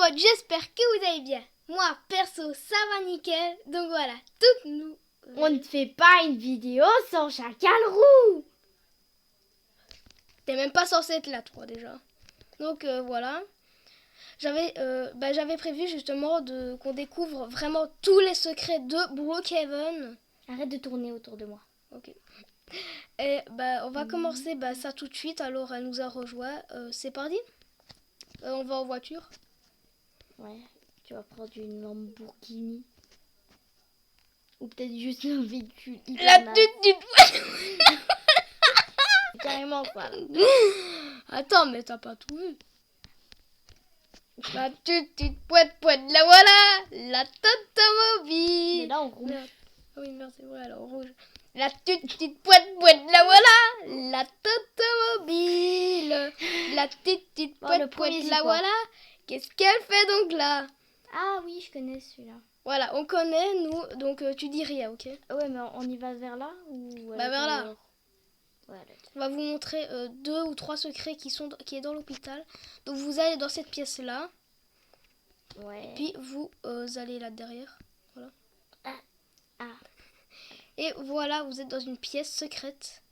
potes, j'espère que vous allez bien. Moi, perso, ça va nickel. Donc voilà, toutes nous... On ne fait pas une vidéo sans chacal roux. T'es même pas censé être là, toi, déjà. Donc voilà. J'avais prévu justement qu'on découvre vraiment tous les secrets de Brookhaven. Arrête de tourner autour de moi. Ok. Et on va commencer ça tout de suite. Alors elle nous a rejoint. C'est parti. On va en voiture. Ouais, tu vas prendre une Lamborghini. Ou peut-être juste un véhicule hyper naze. Carrément quoi. Attends, mais t'as pas tout vu. La petite poète, la voilà. La totomobile. Mais là en rouge. Ah oui, merde, c'est vrai, alors rouge. La petite poète, la voilà. La totomobile. La petite poète, la voilà. Qu'est-ce qu'elle fait donc là? Ah oui, je connais celui-là. Voilà, on connaît, nous, donc tu dis rien, ok? Ouais, mais on y va vers là ou vers là. Ouais, on va vous montrer 2 ou 3 secrets qui est dans l'hôpital. Donc vous allez dans cette pièce-là. Ouais. Et puis vous allez là derrière. Voilà. Ah. Et voilà, vous êtes dans une pièce secrète.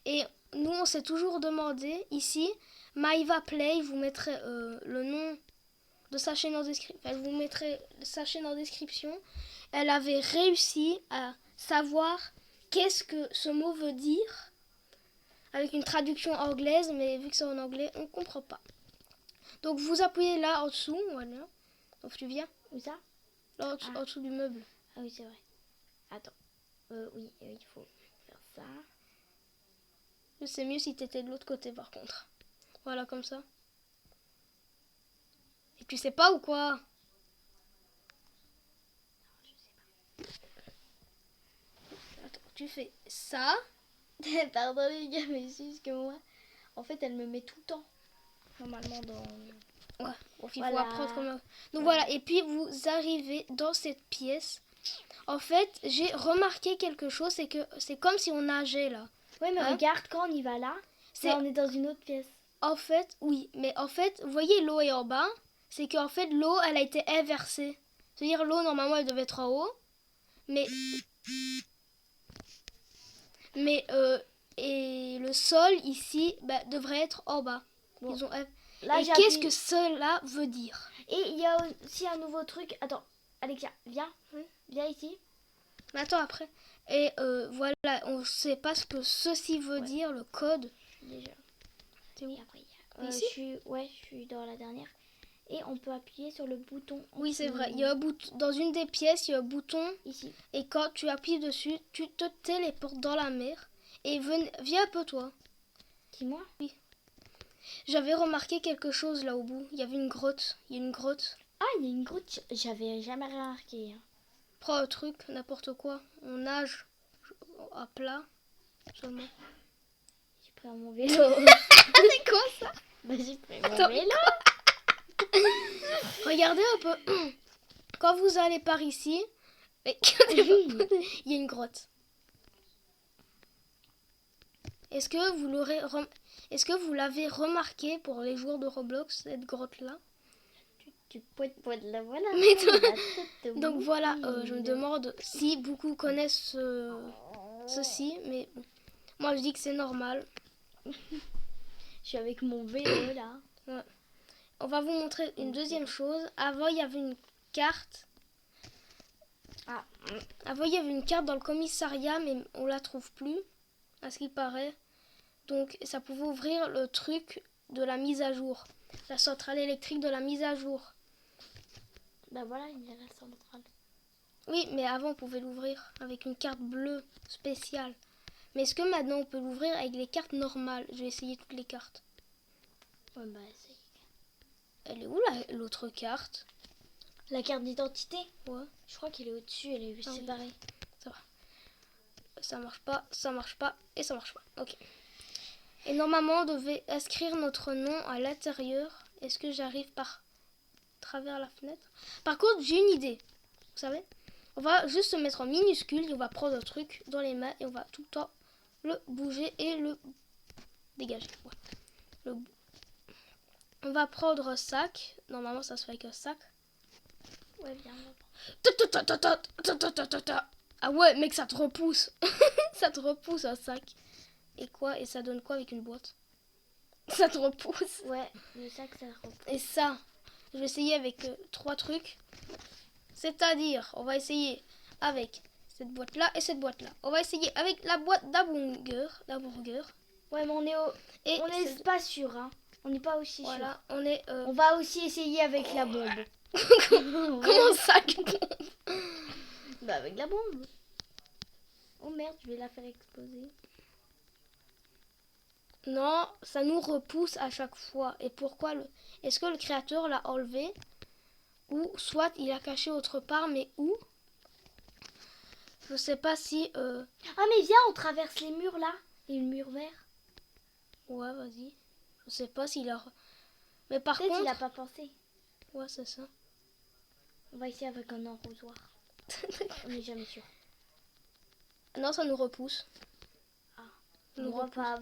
Et nous, on s'est toujours demandé, ici, Maïva Play, vous mettrez le nom de sa chaîne en description. Enfin, je vous mettrai sa chaîne en description. Elle avait réussi à savoir qu'est-ce que ce mot veut dire avec une traduction anglaise, mais vu que c'est en anglais, on ne comprend pas. Donc vous appuyez là en dessous, voilà. Donc tu viens. Où ça? Là en dessous du meuble. Ah oui, c'est vrai. Attends. Oui, il faut faire ça. C'est mieux si t'étais de l'autre côté par contre. Voilà, comme ça. Et tu sais pas ou quoi? Je sais pas. Attends, tu fais ça. Pardon les gars, mais c'est juste que moi, en fait, elle me met tout le temps. Normalement dans... Ouais, il faut apprendre comment... Donc voilà, et puis vous arrivez dans cette pièce. En fait, j'ai remarqué quelque chose, c'est que c'est comme si on nageait là. Oui, mais regarde, quand on y va là, on est dans une autre pièce. En fait, oui, mais en fait, vous voyez l'eau est en bas, c'est qu'en fait l'eau, elle a été inversée. C'est-à-dire l'eau, normalement, elle devait être en haut, mais et le sol ici devrait être en bas. Bon. Ils ont... Là, et qu'est-ce que cela veut dire? Et il y a aussi un nouveau truc. Attends, Alexia, viens. Oui. Viens ici. Mais attends, après. Et voilà, on ne sait pas ce que ceci veut dire, le code. Déjà. C'est où? Et après, ici je suis dans la dernière. Et on peut appuyer sur le bouton. Oui, c'est vrai. Il y a un bouton. Dans une des pièces, il y a un bouton. Ici. Et quand tu appuies dessus, tu te téléportes dans la mer. Et viens un peu, toi. Qui, moi? Oui. J'avais remarqué quelque chose là au bout. Il y avait une grotte. Il y a une grotte. Ah, il y a une grotte. J'avais jamais remarqué. Prends un truc, n'importe quoi. On nage à plat. Seulement. J'ai pris mon vélo. C'est quoi ça? J'ai pris mon vélo. Regardez un peu. Quand vous allez par ici, il y a une grotte. Est-ce que vous l'avez remarqué pour les joueurs de Roblox, cette grotte-là? Tu poète la voilà. Donc voilà, je me demande si beaucoup connaissent ceci, mais bon. Moi je dis que c'est normal. Je suis avec mon vélo là. Ouais. On va vous montrer une deuxième chose. Avant, il y avait une carte. Avant, il y avait une carte dans le commissariat, mais on la trouve plus, à ce qu'il paraît. Donc, ça pouvait ouvrir le truc de la mise à jour. La centrale électrique de la mise à jour. Bah voilà, il y a la centrale. Oui, mais avant, on pouvait l'ouvrir avec une carte bleue spéciale. Mais est-ce que maintenant, on peut l'ouvrir avec les cartes normales? Je vais essayer toutes les cartes. Ouais, bah essaye. Elle est où l'autre carte? La carte d'identité? Ouais. Je crois qu'elle est au-dessus, elle est séparée. Oui. Ça va. Ça marche pas, et ça marche pas. Ok. Et normalement, on devait inscrire notre nom à l'intérieur. Est-ce que j'arrive par travers la fenêtre? Par contre, j'ai une idée. Vous savez? On va juste se mettre en minuscule et on va prendre un truc dans les mains et on va tout le temps le bouger et le dégager. Ouais. On va prendre un sac. Normalement, ça se fait avec un sac. Ouais, viens. Ah ouais, mec, ça te repousse. Ça te repousse un sac. Et quoi? Et ça donne quoi avec une boîte? Ça te repousse. Ouais, le sac, ça repousse. Et ça, je vais essayer avec 3 trucs. C'est-à-dire, on va essayer avec cette boîte-là et cette boîte-là. On va essayer avec la boîte d'hamburger. Ouais, mais on est pas sûr, hein. On n'est pas aussi sûr. Voilà, on est... On va aussi essayer avec la bombe. Comment ça? Bah, avec la bombe. Oh merde, je vais la faire exploser. Non, ça nous repousse à chaque fois. Et pourquoi Est-ce que le créateur l'a enlevé? Ou soit il l'a caché autre part, mais où? Je sais pas si... Ah, mais viens, on traverse les murs là. Et le mur vert. Ouais, vas-y. Je sais pas s'il a... Mais par Peut-être contre... il a pas pensé. Ouais, c'est ça. On va essayer avec un arrosoir. On n'est jamais sûr. Non, ça nous repousse. Ah, Ça nous moi repousse. pas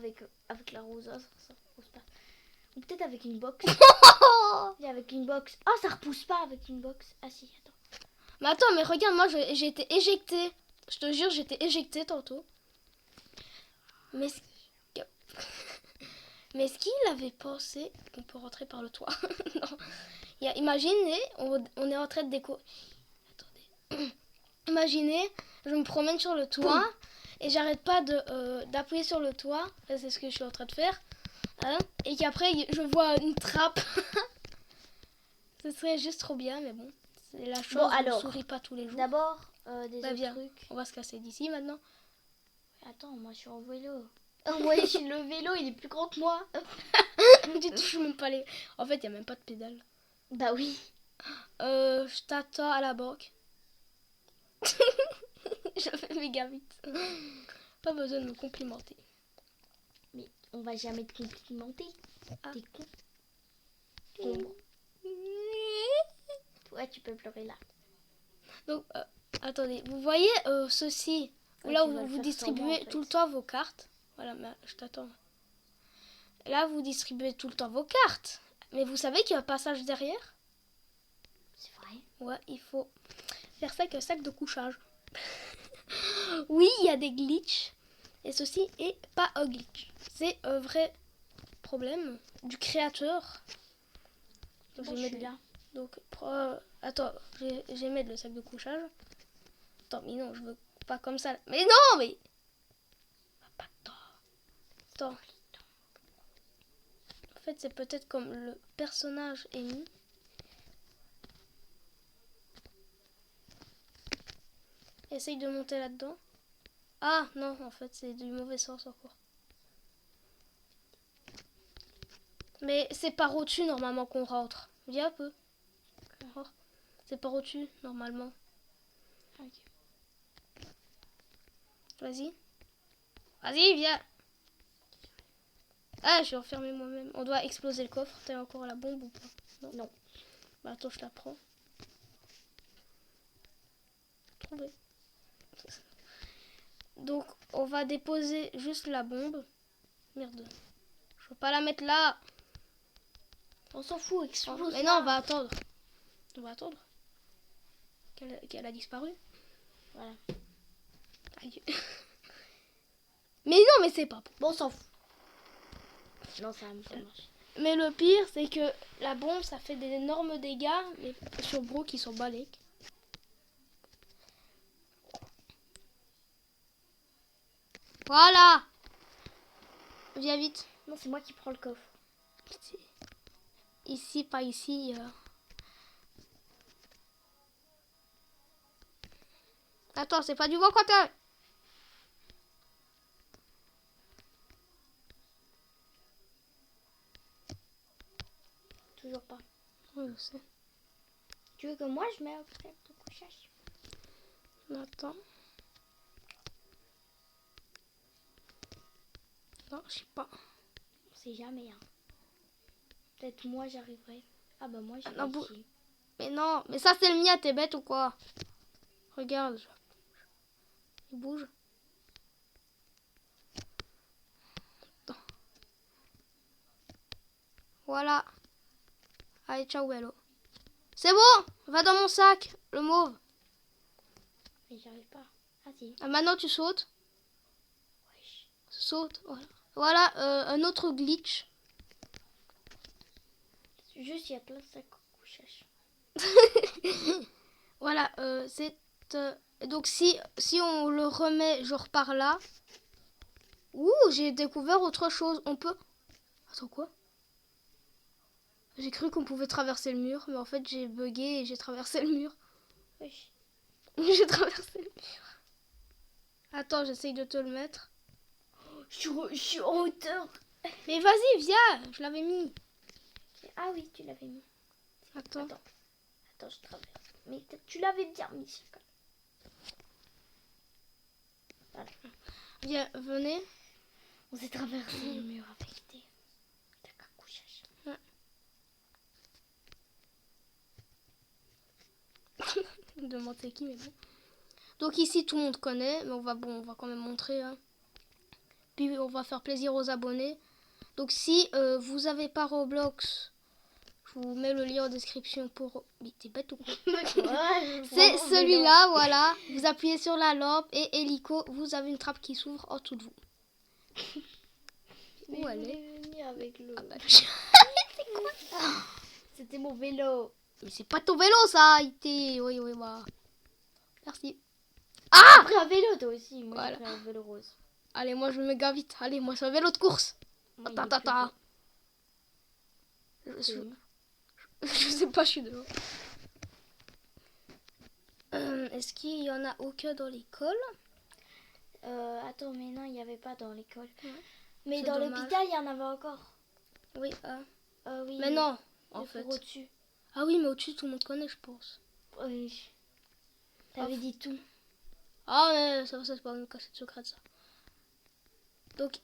avec l'arrosoir, ça repousse pas. Ou peut-être avec une box. Et avec une box. Oh, ça repousse pas avec une box. Ah si, attends. Mais attends, mais regarde, moi j'ai été éjectée. Je te jure, j'ai été éjectée tantôt. Mais mais est-ce qu'il avait pensé qu'on peut rentrer par le toit? Non. Imaginez, on est en train de Attendez. Imaginez, je me promène sur le toit et j'arrête pas d'appuyer sur le toit. Enfin, c'est ce que je suis en train de faire. Hein, et qu'après, je vois une trappe. Ce serait juste trop bien, mais bon. C'est la chose, Bon, on ne alors, sourit pas tous les jours. D'abord, des Bah, autres viens, trucs. on va se casser d'ici maintenant. Attends, moi je suis en vélo. Moi, le vélo, il est plus grand que moi. Tu touches même pas les... En fait, il n'y a même pas de pédale. Bah oui. Je t'attends à la banque. Je fais méga vite. Pas besoin de me complimenter. Mais on va jamais te complimenter. Ah. T'es con. Con. Ouais, tu peux pleurer là. Donc, attendez, vous voyez ceci, Ouais, là tu où vas le vous faire distribuez sans moi, en fait. tout le temps vos cartes. Voilà, mais je t'attends. Là, vous distribuez tout le temps vos cartes. Mais vous savez qu'il y a un passage derrière? C'est vrai. Ouais, il faut faire ça avec un sac de couchage. Oui, il y a des glitches. Et ceci est pas un glitch. C'est un vrai problème du créateur. Donc, Bon, je je vais suis mettre... là. Donc, attends, je vais mettre le sac de couchage. Attends, mais non, je veux pas comme ça. Mais non, mais... Pas de temps. Attends. En fait, c'est peut-être comme le personnage est mis. Essaye de monter là-dedans. Ah, non, en fait, c'est du mauvais sens encore. Mais c'est par au-dessus, normalement, qu'on rentre. Viens un peu. Oh, c'est par au-dessus, normalement. Ok. Vas-y. Vas-y, viens. Ah, je vais enfermer moi-même. On doit exploser le coffre. T'as encore la bombe ou pas? Non. Non. Bah attends, je la prends. Trouvé. Donc, on va déposer juste la bombe. Merde. Je peux pas la mettre là. On s'en fout, explose. Mais non, on va attendre. On va attendre. Qu'elle a disparu. Voilà. Aïe. Mais non, mais c'est pas bon. Bon, on s'en fout. Non, ça marche. Mais le pire, c'est que la bombe, ça fait des énormes dégâts. Mais sur Bro qui sont balèques. Voilà. Viens vite. Non, c'est moi qui prends le coffre. Ici, pas ici. Attends, c'est pas du bon côté. Toujours pas. Oui, je sais. Tu veux que moi je mette un sac de couchage? Attends. Non, je sais pas. On sait jamais, hein. Peut-être moi j'arriverai. Ah bah moi j'ai non, réussi. Mais non, mais ça c'est le mien, t'es bête ou quoi? Regarde. Il bouge. Attends. Voilà. Allez, ciao, Bello. C'est bon, va dans mon sac, le mauve. Mais j'y arrive pas. Ah si. Ah, maintenant, tu sautes. Wesh. Saute, voilà. Voilà, un autre glitch. Juste, il y a plein de sacs au couchage. Voilà, c'est... donc, si on le remet genre par là... Ouh, j'ai découvert autre chose. On peut... Attends, quoi? J'ai cru qu'on pouvait traverser le mur, mais en fait, j'ai bugué et j'ai traversé le mur. Wesh. J'ai traversé le mur. Attends, j'essaye de te le mettre. Je suis en hauteur. Mais vas-y, viens, je l'avais mis. Ah oui, tu l'avais mis. Attends. Attends, je traverse. Mais tu l'avais bien mis. Voilà. Viens, venez. On s'est traversé le mur avec des sacs à couchage. Je me demande c'est qui, mais bon. Donc ici, tout le monde connaît, mais on va quand même montrer. Hein. Puis on va faire plaisir aux abonnés. Donc si vous avez pas Roblox, je vous mets le lien en description pour... Mais t'es bête ou quoi? C'est celui-là, voilà. Vous appuyez sur la lampe et hélico, vous avez une trappe qui s'ouvre en dessous de vous. Mais où elle est? venir avec le... Ah bah, C'est quoi ça? C'était mon vélo. mais c'est pas ton vélo ça, IT. Oui, bah. Merci. T'as pris un vélo toi aussi. Moi Voilà. j'ai pris un vélo rose. Allez, moi je me méga vite. Allez, moi c'est un vélo de course. Moi, il Attends, est plus attends. beau. Je sais pas, je suis dehors. Est-ce qu'il y en a aucun dans l'école? Attends, mais non, il n'y avait pas dans l'école. Ouais. Mais C'est dans dommage. l'hôpital, il y en avait encore. Oui, Oui. mais non, en le fait. four au-dessus. Ah oui, mais au-dessus, tout le monde connaît, je pense. Oui. T'avais dit tout. Ah, mais ça c'est pas une cachette secrète, ça. Donc,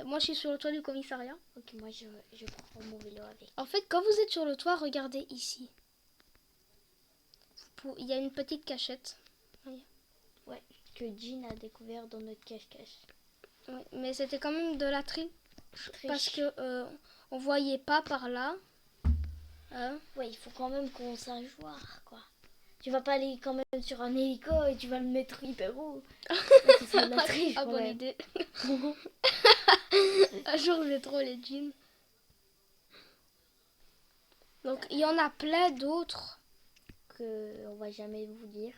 moi, je suis sur le toit du commissariat. Ok, moi je prends mon vélo avec. En fait, quand vous êtes sur le toit, regardez ici. Il y a une petite cachette. Ouais, que Jean a découvert dans notre cache-cache. Ouais, mais c'était quand même de la triche. Parce que on voyait pas par là. Hein? Ouais, il faut quand même qu'on sache voir, quoi. Tu vas pas aller quand même sur un hélico et tu vas le mettre hyper haut. Ça serait de la triche, Ah, quand bonne même. idée. Un jour, je vais trop les jeans. Donc, il y en a plein d'autres. Que on va jamais vous dire.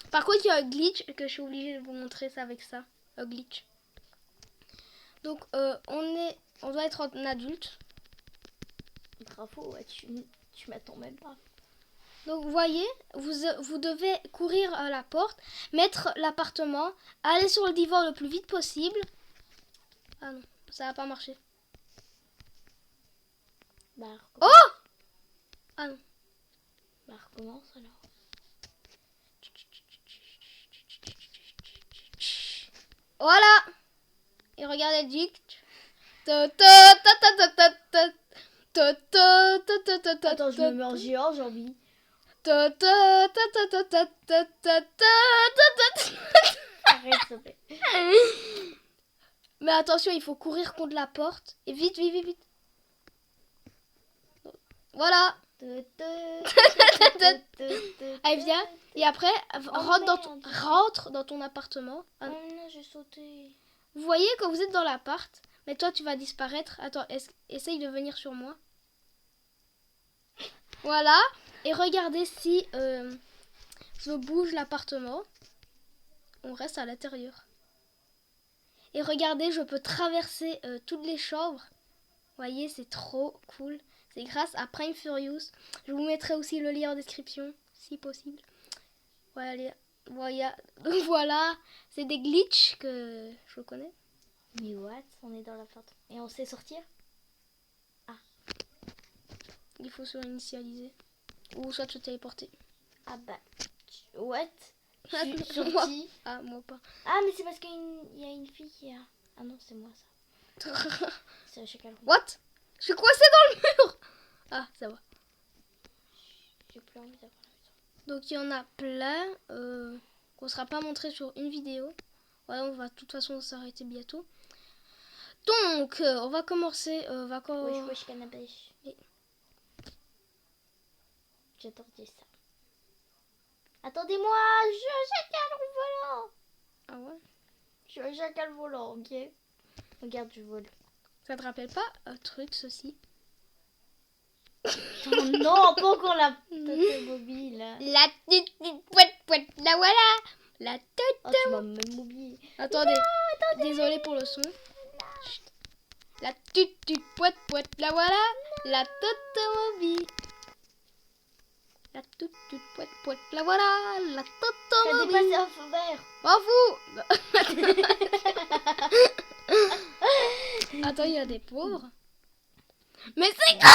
Par contre, il y a un glitch que je suis obligée de vous montrer, ça avec ça. Un glitch. Donc, on doit être en adulte. Bravo, ouais, tu m'attends même pas. Donc, vous voyez, vous devez courir à la porte, mettre l'appartement, aller sur le divan le plus vite possible. Ah non, ça va pas marcher. Bah, Oh! Ah non. Bah, recommence alors. Voilà! Et regardez le glitch. Attends, je me mets en géant, j'ai envie. Arrête, s'il te plaît. Mais attention, il faut courir contre la porte. Et vite, vite, vite, vite. Voilà. Allez, viens. Et après, rentre dans ton appartement. Oh non, j'ai sauté. Vous voyez quand vous êtes dans l'appart, mais toi tu vas disparaître. Attends, essaye de venir sur moi. Voilà. Et regardez si je bouge l'appartement. On reste à l'intérieur. Et regardez, je peux traverser toutes les chambres. Vous voyez, c'est trop cool. C'est grâce à Prime Furious. Je vous mettrai aussi le lien en description, si possible. Voilà, voilà. C'est des glitches que je connais. Mais what? On est dans l'appartement. Et on sait sortir? Il faut se initialiser. Ou soit se téléporter. Ah bah. What? Je suis Moi. sortie. Ah, moi pas. Ah, mais c'est parce qu'il y a une fille qui a... Ah non, c'est moi ça. C'est chacun. What? Je suis coincée dans le mur. Ah, ça va. J'ai plus envie d'avoir la maison. Donc il y en a plein qu'on ne sera pas montré sur une vidéo. Voilà, on va de toute façon s'arrêter bientôt. Donc on va commencer. Wesh, wesh, cannabis. J'attendais ça. Attendez-moi, je chacal le volant. Ah ouais? Je chacal le volant, ok? Regarde, je vole. Ça te rappelle pas un truc, ceci? Oh non, pas encore la mobile. La petite poète, la voilà! La tête. Oh, tu m'as même oublié. Attendez, désolé pour le son. Chut. La petite poète, la voilà! La totomobile. La toute poète, la voilà! La T'as totomobile. dépassé un feu vert. M'en fous! Attends, il y a des pauvres. Mais c'est quoi?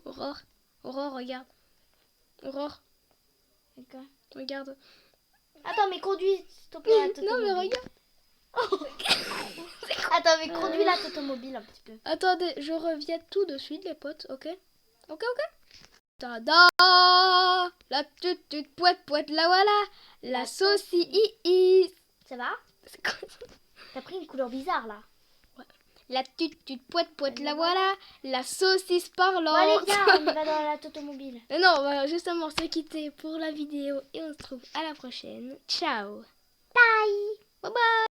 Aurore, Aurore, regarde. Aurore, D'accord. regarde. Attends, mais conduis, s'il te plaît, la Non, mais totomobile. regarde. Attends, mais conduis la totomobile un petit peu. Attendez, je reviens tout de suite, les potes, ok? Ok. Tada! La petite poète, la voilà! La saucisse! Ça va? C'est quoi ça? T'as pris une couleur bizarre, là. La petite poète, la voilà! La saucisse parlante! Bon, allez, viens, on y va dans la totomobile. Mais non, on va justement se quitter pour la vidéo et on se retrouve à la prochaine. Ciao! Bye! Bye bye!